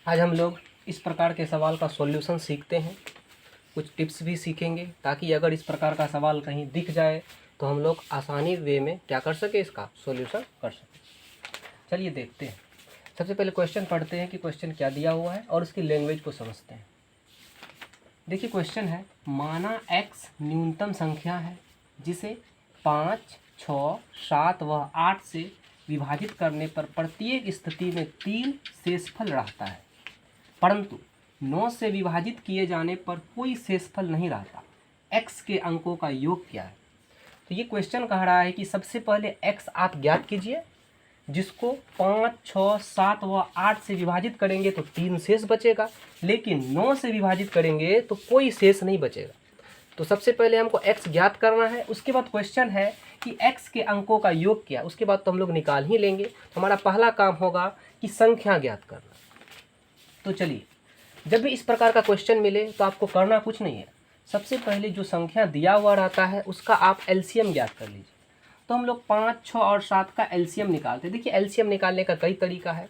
आज हम लोग इस प्रकार के सवाल का सॉल्यूशन सीखते हैं, कुछ टिप्स भी सीखेंगे ताकि अगर इस प्रकार का सवाल कहीं दिख जाए तो हम लोग आसानी वे में क्या कर सके, इसका सॉल्यूशन कर सकें। चलिए देखते हैं। सबसे पहले क्वेश्चन पढ़ते हैं कि क्वेश्चन क्या दिया हुआ है और उसकी लैंग्वेज को समझते हैं। देखिए क्वेश्चन है, माना x न्यूनतम संख्या है जिसे 5, 6, 7 व 8 से विभाजित करने पर प्रत्येक स्थिति में 3 शेषफल रहता है, परंतु 9 से विभाजित किए जाने पर कोई शेषफल नहीं रहता। x के अंकों का योग क्या है? तो ये क्वेश्चन कह रहा है कि सबसे पहले x आप ज्ञात कीजिए, जिसको 5, 6, 7 व 8 से विभाजित करेंगे तो 3 शेष बचेगा, लेकिन 9 से विभाजित करेंगे तो कोई शेष नहीं बचेगा। तो सबसे पहले हमको x ज्ञात करना है। उसके बाद क्वेश्चन है कि x के अंकों का योग क्या, उसके बाद तो हम लोग निकाल ही लेंगे। तो हमारा पहला काम होगा कि संख्या ज्ञात करना। तो चलिए, जब भी इस प्रकार का क्वेश्चन मिले तो आपको करना कुछ नहीं है, सबसे पहले जो संख्या दिया हुआ रहता है उसका आप एलसीएम ज्ञात कर लीजिए। तो हम लोग 5, 6 और 7 का एलसीएम निकालते हैं। देखिए एलसीएम निकालने का कई तरीका है।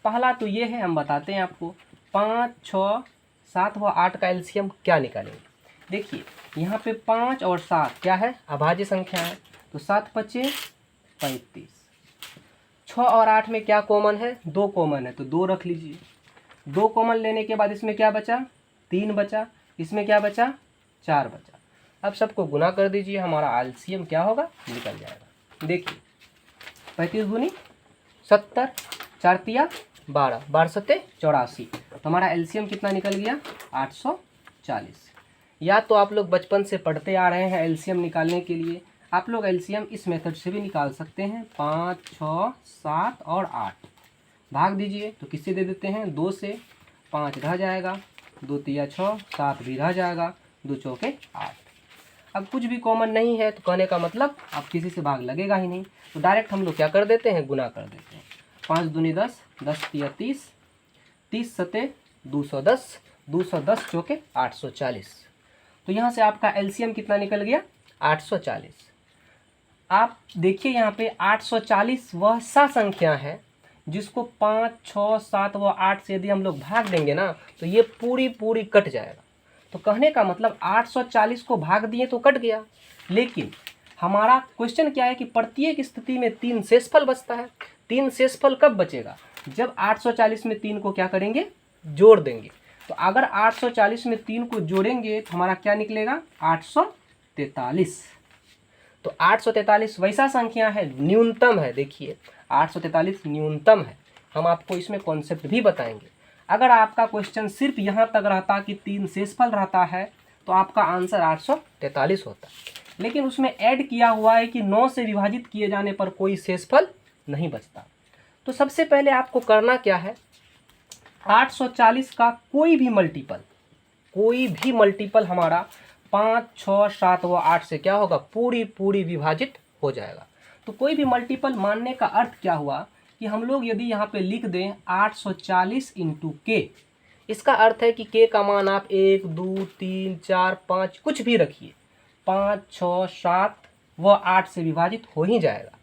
पहला तो ये है, हम बताते हैं आपको 5, 6, 7 व 8 का एलसीएम क्या निकालेंगे। देखिए यहाँ पे 5 और 7 क्या है, अभाज्य संख्या है, तो 7 पचे 35। 6 और 8 में क्या कॉमन है, 2 कॉमन है, तो 2 रख लीजिए। 2 कॉमन लेने के बाद इसमें क्या बचा, 3 बचा, इसमें क्या बचा, 4 बचा। अब सबको गुना कर दीजिए, हमारा एलसीएम क्या होगा, निकल जाएगा। देखिए 35 दूनी 70, 4 तिया 12, 12 सत्ते 84, तो हमारा एलसीएम कितना निकल गया, 840। या तो आप लोग बचपन से पढ़ते आ रहे हैं एलसीएम निकालने के लिए, आप लोग एलसीएम इस मेथड से भी निकाल सकते हैं। 5, 6, 7 और 8 भाग दीजिए, तो किससे दे देते हैं, 2 से। 5 रह जाएगा, 2 तिया 6, 7 भी रह जाएगा, 2 चौके 8। अब कुछ भी कॉमन नहीं है तो कहने का मतलब अब किसी से भाग लगेगा ही नहीं, तो डायरेक्ट हम लोग क्या कर देते हैं, गुना कर देते हैं। 5 दूनी 10, 10 तिया 30, 30 सत्ते 210, 210 चौके 840। तो यहाँ से आपका एलसीएम कितना निकल गया, 840। आप देखिए यहाँ पे 840 वह सा संख्या है जिसको 5, 6, 7 व 8 से यदि हम लोग भाग देंगे ना तो ये पूरी कट जाएगा। तो कहने का मतलब 840 को भाग दिए तो कट गया, लेकिन हमारा क्वेश्चन क्या है कि प्रत्येक स्थिति में 3 शेषफल बचता है। 3 शेषफल कब बचेगा, जब 840 में 3 को क्या करेंगे, जोड़ देंगे। तो अगर 840 में 3 को जोड़ेंगे तो हमारा क्या निकलेगा, 843। तो 843 वैसा संख्या है, न्यूनतम है। देखिए 843 न्यूनतम है, हम आपको इसमें कॉन्सेप्ट भी बताएंगे। अगर आपका क्वेश्चन सिर्फ यहाँ तक रहता कि 3 शेषफल रहता है तो आपका आंसर 843 होता, लेकिन उसमें ऐड किया हुआ है कि 9 से विभाजित किए जाने पर कोई शेषफल नहीं बचता। तो सबसे पहले आपको करना क्या है, 840 का कोई भी मल्टीपल हमारा 5, 6, 7 व 8 से क्या होगा, पूरी विभाजित हो जाएगा। तो कोई भी मल्टीपल मानने का अर्थ क्या हुआ कि हम लोग यदि यहाँ पे लिख दें 840 इंटू के, इसका अर्थ है कि के का मान आप 1, 2, 3, 4, 5 कुछ भी रखिए, 5, 6, 7 व 8 से विभाजित हो ही जाएगा।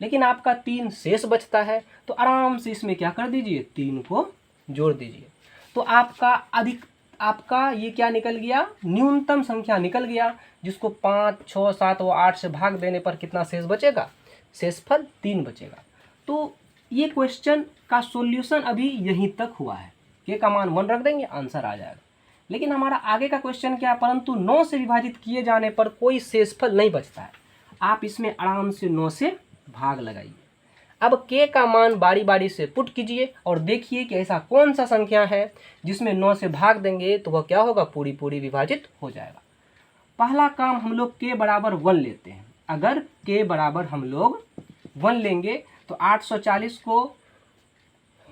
लेकिन आपका 3 शेष बचता है, तो आराम से इसमें क्या कर दीजिए, 3 को जोड़ दीजिए। तो आपका ये क्या निकल गया, न्यूनतम संख्या निकल गया, जिसको 5, 6, 7 व 8 से भाग देने पर कितना शेष बचेगा, शेषफल 3 बचेगा। तो ये क्वेश्चन का सॉल्यूशन अभी यहीं तक हुआ है, के का मान 1 रख देंगे, आंसर आ जाएगा। लेकिन हमारा आगे का क्वेश्चन क्या है, परंतु 9 से विभाजित किए जाने पर कोई शेषफल नहीं बचता है। आप इसमें आराम से 9 से भाग लगाइए। अब के का मान बारी बारी से पुट कीजिए और देखिए कि ऐसा कौन सा संख्या है जिसमें 9 से भाग देंगे तो वह क्या होगा, पूरी विभाजित हो जाएगा। पहला काम हम लोग के बराबर 1 लेते हैं। अगर के बराबर हम लोग 1 लेंगे तो 840 को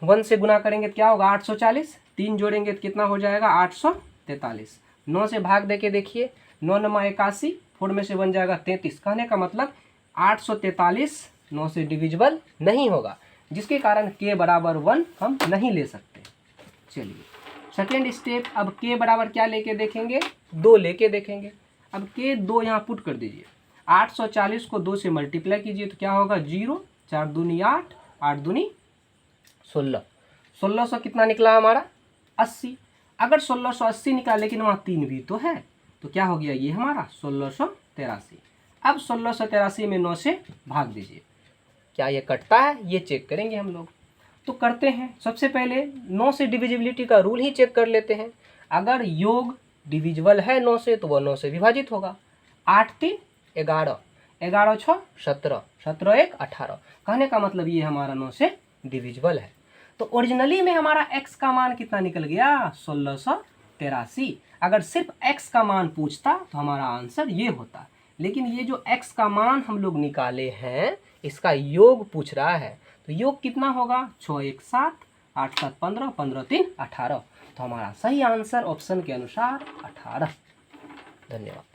1 से गुना करेंगे तो क्या होगा, 840, 3 जोड़ेंगे तो कितना हो जाएगा, 843। 9 से भाग दे के देखिए, 9 9 81, 4 में से बन जाएगा 33। कहने का मतलब 843 9 से डिविजिबल नहीं होगा, जिसके कारण के बराबर 1 हम नहीं ले सकते। चलिए सेकेंड स्टेप, अब के बराबर क्या लेके देखेंगे, 2 लेके देखेंगे। अब के 2 यहाँ पुट कर दीजिए, 840 को 2 से मल्टीप्लाई कीजिए तो क्या होगा, 0, 4 दूनी 8, 8 दूनी 16, 1600 कितना निकला हमारा, 80। अगर 1680 निकाले लेकिन वहाँ 3 भी तो है, तो क्या हो गया ये हमारा 1683। अब 1683 में 9 से भाग दीजिए, क्या ये कटता है, ये चेक करेंगे हम लोग। तो करते हैं, सबसे पहले 9 से डिविजिबिलिटी का रूल ही चेक कर लेते हैं। अगर योग डिविजिबल है 9 से तो वह 9 से विभाजित होगा। 8 3 11, 11 6 17, 17 1 18। कहने का मतलब ये हमारा 9 से डिविजिबल है। तो ओरिजिनली में हमारा x का मान कितना निकल गया, 1683। अगर सिर्फ x का मान पूछता तो हमारा आंसर ये होता, लेकिन ये जो x का मान हम लोग निकाले हैं इसका योग पूछ रहा है। तो योग कितना होगा, 6 1 7, 8 7 15, 15 3 18। तो हमारा सही आंसर ऑप्शन के अनुसार 18। धन्यवाद।